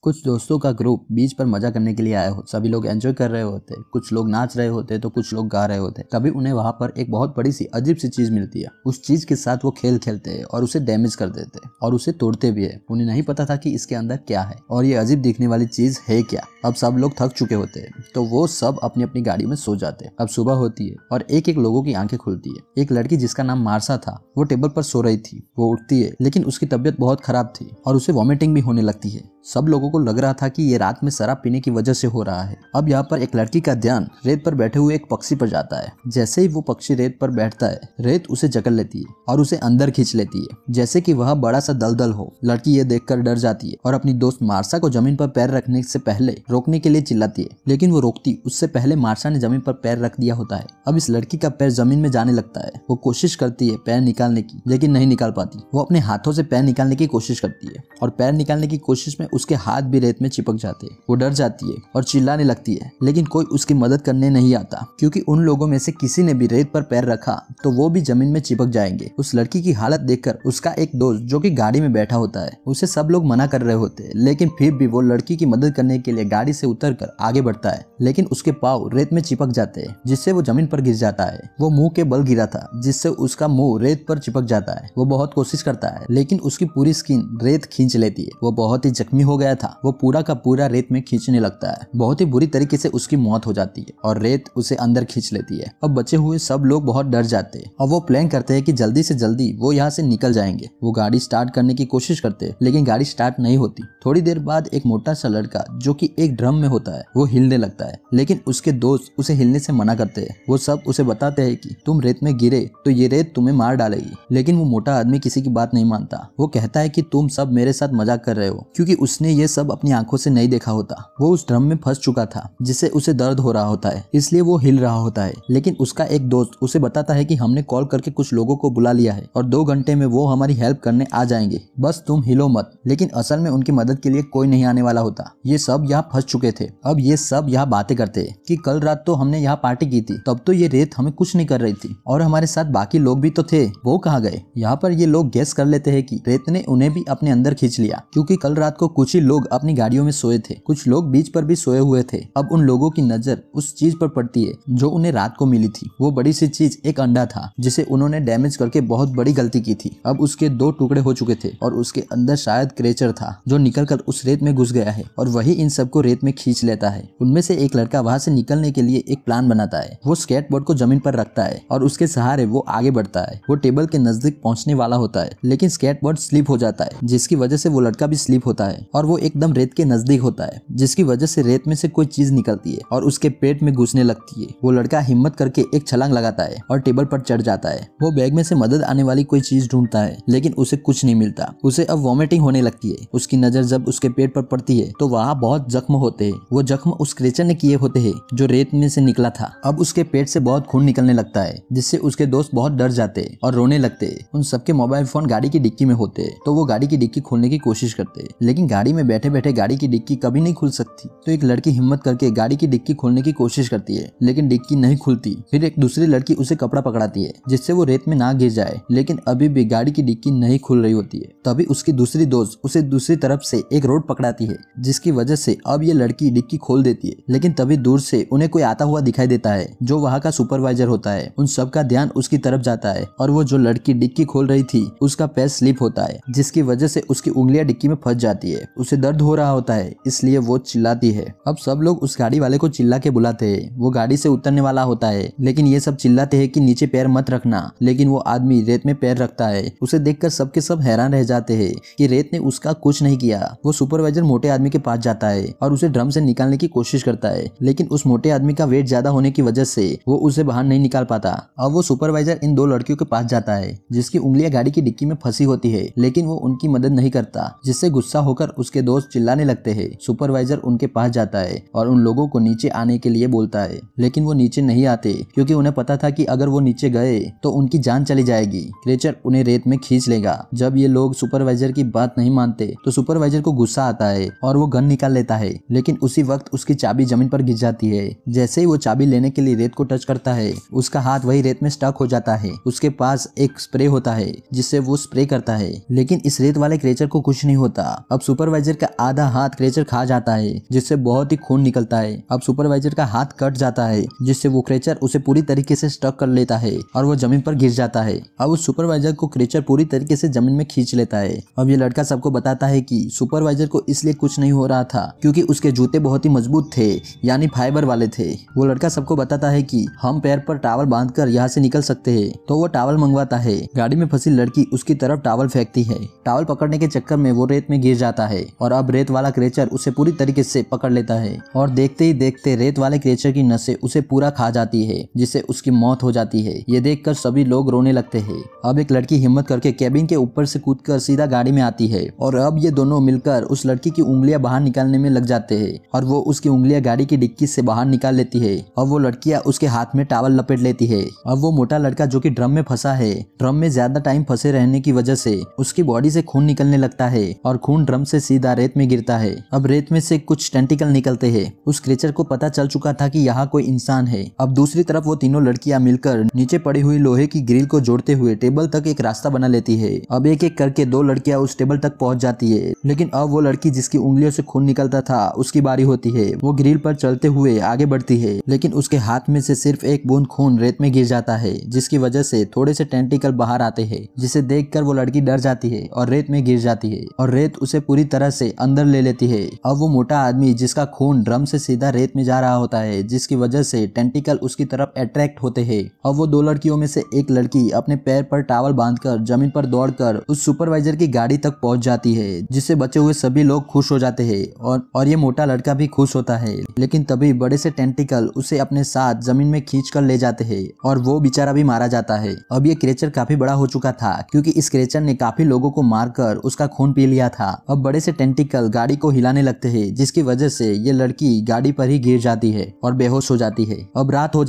कुछ दोस्तों का ग्रुप बीच पर मजा करने के लिए आए हो। सभी लोग एंजॉय कर रहे होते, कुछ लोग नाच रहे होते तो कुछ लोग गा रहे होते। तभी उन्हें वहां पर एक बहुत बड़ी सी अजीब सी चीज मिलती है। उस चीज के साथ वो खेल खेलते हैं और उसे डैमेज कर देते हैं और उसे तोड़ते भी है। उन्हें नहीं पता था कि इसके अंदर क्या है और ये अजीब दिखने वाली चीज है क्या। अब सब लोग थक चुके होते हैं तो वो सब अपनी अपनी गाड़ी में सो जाते हैं। अब सुबह होती है और एक एक लोगों की आंखें खुलती है। एक लड़की जिसका नाम मार्सा था वो टेबल पर सो रही थी। वो उठती है लेकिन उसकी तबीयत बहुत खराब थी और उसे वॉमिटिंग भी होने लगती है। सब लोगों को लग रहा था कि ये रात में शराब पीने की वजह से हो रहा है। अब यहाँ पर एक लड़की का ध्यान रेत पर बैठे हुए एक पक्षी पर जाता है। जैसे ही वो पक्षी रेत पर बैठता है रेत उसे जकड़ लेती है और उसे अंदर खींच लेती है जैसे कि वह बड़ा सा दलदल हो। लड़की ये देखकर डर जाती है और अपनी दोस्त मार्सा को जमीन पर पैर रखने से पहले रोकने के लिए चिल्लाती है, लेकिन वो रोकती उससे पहले मार्सा ने जमीन पर पैर रख दिया होता है। अब इस लड़की का पैर जमीन में जाने लगता है। वो कोशिश करती है पैर निकालने की लेकिन नहीं निकाल पाती। वो अपने हाथों से पैर निकालने की कोशिश करती है और पैर निकालने की कोशिश में उसके हाथ भी रेत में चिपक जाते हैं। वो डर जाती है और चिल्लाने लगती है लेकिन कोई उसकी मदद करने नहीं आता क्योंकि उन लोगों में से किसी ने भी रेत पर पैर रखा तो वो भी जमीन में चिपक जाएंगे। उस लड़की की हालत देखकर उसका एक दोस्त जो कि गाड़ी में बैठा होता है उसे सब लोग मना कर रहे होते हैं, लेकिन फिर भी वो लड़की की मदद करने के लिए गाड़ी से उतरकर आगे बढ़ता है। लेकिन उसके पाँव रेत में चिपक जाते हैं जिससे वो जमीन पर गिर जाता है। वो मुंह के बल गिरा था जिससे उसका मुंह रेत पर चिपक जाता है। वो बहुत कोशिश करता है लेकिन उसकी पूरी स्किन रेत खींच लेती है। वो बहुत ही जख्मी हो गया था। वो पूरा का पूरा रेत में खींचने लगता है। बहुत ही बुरी तरीके से उसकी मौत हो जाती है और रेत उसे अंदर खींच लेती है। अब बचे हुए सब लोग बहुत डर जाते हैं और वो प्लान करते हैं कि जल्दी से जल्दी वो यहाँ से निकल जाएंगे। वो गाड़ी स्टार्ट करने की कोशिश करते हैं लेकिन गाड़ी स्टार्ट नहीं होती। थोड़ी देर बाद एक मोटा सा लड़का जो कि एक ड्रम में होता है वो हिलने लगता है, लेकिन उसके दोस्त उसे हिलने से मना करते हैं। वो सब उसे बताते हैं कि तुम रेत में गिरे तो ये रेत तुम्हें मार डालेगी, लेकिन वो मोटा आदमी किसी की बात नहीं मानता। वो कहता है कि तुम सब मेरे साथ मजाक कर रहे हो क्योंकि उसने ये सब अपनी आंखों से नहीं देखा होता। वो उस ड्रम में फंस चुका था जिससे उसे दर्द हो रहा होता है, इसलिए वो हिल रहा होता है। लेकिन उसका एक दोस्त उसे बताता है कि हमने कॉल करके कुछ लोगों को बुला लिया है और 2 घंटे में वो हमारी हेल्प करने आ जाएंगे, बस तुम हिलो मत। लेकिन असल में उनकी मदद के लिए कोई नहीं आने वाला होता। ये सब यहाँ फंस चुके थे। अब ये सब यहाँ बातें करते हैं कि कल रात तो हमने यहाँ पार्टी की थी, तब तो ये रेत हमें कुछ नहीं कर रही थी और हमारे साथ बाकी लोग भी तो थे, वो कहाँ गए। यहाँ पर ये लोग गेस कर लेते हैं कि रेत ने उन्हें भी अपने अंदर खींच लिया क्योंकि कल रात को कुछ ही लोग अपनी गाड़ियों में सोए थे। कुछ लोग बीच पर भी सोए हुए थे। अब उन लोगों की नजर उस चीज पर पड़ती है जो उन्हें रात को मिली थी। वो बड़ी सी चीज एक अंडा था जिसे उन्होंने डैमेज करके बहुत बड़ी गलती की थी। अब उसके 2 टुकड़े हो चुके थे और उसके अंदर शायद क्रेचर था जो निकलकर उस रेत में घुस गया है और वही इन सबको रेत में खींच लेता है। उनमें से एक लड़का वहां से निकलने के लिए एक प्लान बनाता है। वो स्केटबोर्ड को जमीन पर रखता है और उसके सहारे वो आगे बढ़ता है। वो टेबल के नजदीक पहुंचने वाला होता है लेकिन स्केटबोर्ड स्लिप हो जाता है जिसकी वजह से वो लड़का भी स्लिप होता है और वो एकदम रेत के नजदीक होता है जिसकी वजह से रेत में से कोई चीज निकलती है और उसके पेट में घुसने लगती है। वो लड़का हिम्मत करके एक छलांग लगाता है और टेबल पर चढ़ जाता है। वो बैग में से मदद आने वाली कोई चीज ढूंढता है लेकिन उसे कुछ नहीं मिलता। उसे अब वॉमिटिंग होने लगती है। उसकी नजर जब उसके पेट पर पड़ती है तो वहाँ बहुत जख्म होते हैं। वो जख्म उस क्रेचर ने किए होते हैं जो रेत में से निकला था। अब उसके पेट से बहुत खून निकलने लगता है जिससे उसके दोस्त बहुत डर जाते हैं और रोने लगते हैं। उन सबके मोबाइल फोन गाड़ी की डिक्की में होते हैं तो वो गाड़ी की डिक्की खोलने की कोशिश करते हैं, लेकिन गाड़ी में बैठे बैठे गाड़ी की डिक्की कभी नहीं खुल सकती। तो एक लड़की हिम्मत करके गाड़ी की डिक्की खोलने की कोशिश करती है लेकिन डिक्की नहीं खुलती। फिर एक दूसरी लड़की उसे कपड़ा पकड़ाती है जिससे वो रेत में ना गिर जाए, लेकिन अभी भी गाड़ी की डिक्की नहीं खुल रही होती है। तभी उसकी दूसरी दोस्त उसे दूसरी तरफ से एक रोड पकड़ाती है जिसकी वजह से अब ये लड़की डिक्की खोल देती है। लेकिन तभी दूर से उन्हें कोई आता हुआ दिखाई देता है जो वहाँ का सुपरवाइजर होता है। उन सब का ध्यान उसकी तरफ जाता है और वो जो लड़की डिक्की खोल रही थी उसका पैर स्लिप होता है जिसकी वजह से उसकी उंगलियां डिक्की में फंस जाती है। उसे दर्द हो रहा होता है इसलिए वो चिल्लाती है। अब सब लोग उस गाड़ी वाले को चिल्ला के बुलाते हैं। वो गाड़ी से उतरने वाला होता है लेकिन ये सब चिल्लाते हैं कि नीचे पैर मत रखना, लेकिन वो आदमी रेत में पैर रखता है। उसे देखकर सबके सब हैरान रह जाते हैं कि रेत ने उसका कुछ नहीं किया। वो सुपरवाइजर मोटे आदमी के पास जाता है और उसे ड्रम से निकालने की कोशिश करता है, लेकिन उस मोटे आदमी का वेट ज्यादा होने की वजह से वो उसे बाहर नहीं निकाल पाता। अब वो सुपरवाइजर इन 2 लड़कियों के पास जाता है जिसकी उंगलियां गाड़ी की डिक्की में फंसी होती है, लेकिन वो उनकी मदद नहीं करता, जिससे गुस्सा होकर उसके दोस्त चिल्लाने लगते हैं। सुपरवाइजर उनके पास जाता है और उन लोगों को नीचे आने के लिए बोलता है, लेकिन वो नीचे नहीं आते क्योंकि उन्हें पता था कि अगर वो नीचे गए तो उनकी जान चली जाएगी। क्रेचर उन्हें रेत में खींच लेगा। जब ये लोग सुपरवाइजर की बात नहीं मानते तो सुपरवाइजर को गुस्सा आता है और वो गन निकाल लेता है, लेकिन उसी वक्त उसकी चाबी जमीन पर गिर जाती है। जैसे ही वो चाबी लेने के लिए रेत को टच करता है, उसका हाथ वही रेत में स्टक हो जाता है। उसके पास एक स्प्रे होता है जिससे वो स्प्रे करता है, लेकिन इस रेत वाले क्रेचर को कुछ नहीं होता। अब सुपरवाइजर का आधा हाथ क्रेचर खा जाता है, जिससे बहुत ही खून निकलता है। अब सुपरवाइजर का हाथ कट जाता है, जिससे वो क्रेचर उसे पूरी तरीके से स्टक कर लेता है और वो जमीन पर गिर जाता है। अब उस सुपरवाइजर को क्रेचर पूरी तरीके से जमीन में खींच लेता है। अब ये लड़का सबको बताता है कि सुपरवाइजर को इसलिए कुछ नहीं हो रहा था क्योंकि उसके जूते बहुत ही मजबूत थे, यानी फाइबर वाले थे। वो लड़का सबको बताता है कि हम पैर पर टावल बांधकर यहाँ से निकल सकते हैं, तो वो टावल मंगवाता है। गाड़ी में फंसी लड़की उसकी तरफ टावल फेंकती है। टावल पकड़ने के चक्कर में वो रेत में गिर जाता है और अब रेत वाला क्रेचर उसे पूरी तरीके से पकड़ लेता है और देखते ही देखते रेत वाले क्रेचर की नसें उसे पूरा खा जाती है, जिससे उसकी मौत हो जाती है। ये देखकर सभी लोग रोने लगते हैं। अब एक लड़की हिम्मत करके केबिन के ऊपर से कूदकर सीधा गाड़ी में आती है और अब ये दोनों मिलकर उस लड़की की उंगलियां बाहर निकालने में लग जाते हैं और वो उसकी उंगलियां गाड़ी की डिक्की से बाहर निकाल लेती है। अब वो लड़कियां उसके हाथ में टावल लपेट लेती है। अब वो मोटा लड़का जो कि ड्रम में फंसा है, ड्रम में ज्यादा टाइम फंसे रहने की वजह से उसकी बॉडी से खून निकलने लगता है और खून ड्रम से सीधा रेत में गिरता है। अब रेत में से कुछ टेंटिकल निकलते हैं। उस क्रीचर को पता चल चुका था कि यहाँ कोई इंसान है। अब दूसरी तरफ वो तीनों लड़कियां मिलकर नीचे पड़ी हुई लोहे की ग्रिल को जोड़ते हुए टेबल तक एक रास्ता बना लेती है। अब एक एक करके दो लड़कियां उस टेबल तक पहुंच जाती है, लेकिन अब वो लड़की जिसकी उंगलियों से खून निकलता था उसकी बारी होती है। वो ग्रिल पर चलते हुए आगे बढ़ती है, लेकिन उसके हाथ में से सिर्फ एक बूंद खून रेत में गिर जाता है, जिसकी वजह से थोड़े से टेंटिकल बाहर आते हैं, जिसे देखकर वो लड़की डर जाती है और रेत में गिर जाती है और रेत उसे पूरी तरह से अंदर ले लेती है। अब वो मोटा आदमी जिसका खून ड्रम से सीधा रेत में जा रहा होता है, जिसकी वजह से टेंटिकल उसकी तरफ अट्रैक्ट होते हैं। अब वो दो लड़कियों में से एक लड़की अपने पैर पर टावल बांधकर जमीन पर दौड़कर उस सुपरवाइजर की गाड़ी तक पहुंच जाती है, जिससे बचे हुए सभी लोग खुश हो जाते हैं और ये मोटा लड़का भी खुश होता है। लेकिन तभी बड़े से टेंटिकल उसे अपने साथ जमीन में खींच कर ले जाते हैं और वो बेचारा भी मारा जाता है। अब ये क्रेचर काफी बड़ा हो चुका था क्योंकि इस क्रेचर ने काफी लोगों को मारकर उसका खून पी लिया था। अब बड़े से टेंटिकल गाड़ी को हिलाने लगते हैं, जिसकी वजह से ये लड़की गाड़ी पर ही गिर जाती है और बेहोश हो जाती है। अब रात हो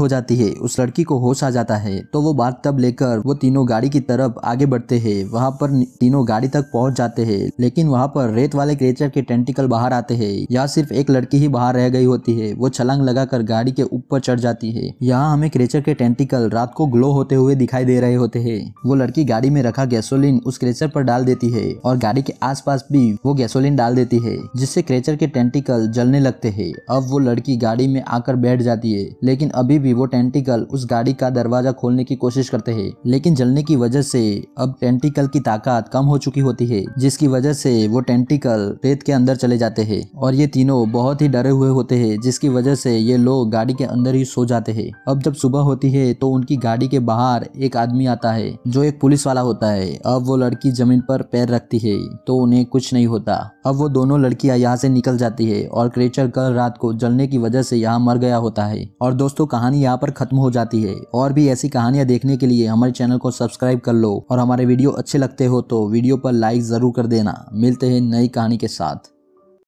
जाती है। उस लड़की को होश आ जाता है, तो वो बात तब लेकर वो तीनों गाड़ी की तरफ आगे बढ़ते हैं। वहाँ पर तीनों गाड़ी तक पहुंच जाते हैं, लेकिन वहाँ पर रेत वाले क्रेचर के टेंटिकल बाहर आते हैं। यहाँ सिर्फ एक लड़की ही बाहर रह गई होती है। वो छलांग लगाकर गाड़ी के ऊपर चढ़ जाती है। यहाँ हमें क्रेचर के टेंटिकल रात को ग्लो होते हुए दिखाई दे रहे होते हैं। वो लड़की गाड़ी में रखा गैसोलीन उस क्रेचर पर डाल देती है और गाड़ी के आसपास भी वो गैसोलीन डाल देती है, जिससे क्रेचर के टेंटिकल जलने लगते हैं। अब वो लड़की गाड़ी में आकर बैठ जाती है, लेकिन अभी भी वो टेंटिकल उस गाड़ी का दरवाजा खोलने की कोशिश करते हैं, लेकिन जलने की वजह से अब टेंटिकल की ताकत कम हो चुकी होती है, जिसकी वजह से वो टेंटिकल रेत के अंदर चले जाते हैं और ये तीनों बहुत ही डरे हुए होते हैं, जिसकी वजह से ये लोग गाड़ी के अंदर ही सो जाते हैं। अब जब सुबह होती है तो उनकी गाड़ी के बाहर एक आदमी आता है जो एक पुलिस वाला होता है। अब वो लड़की जमीन पर पैर रखती है तो उन्हें कुछ नहीं होता। अब वो दोनों लड़कियां यहाँ से निकल जाती है और क्रेचर कल रात को जलने की वजह से यहाँ मर गया होता है। और दोस्तों, कहानी यहाँ पर खत्म हो जाती है। और भी ऐसी कहानियां देखने के लिए हमारे चैनल को सब्सक्राइब कर लो और हमारे वीडियो अच्छे लगते हो तो वीडियो पर लाइक जरूर कर देना। मिलते हैं नई कहानी के साथ।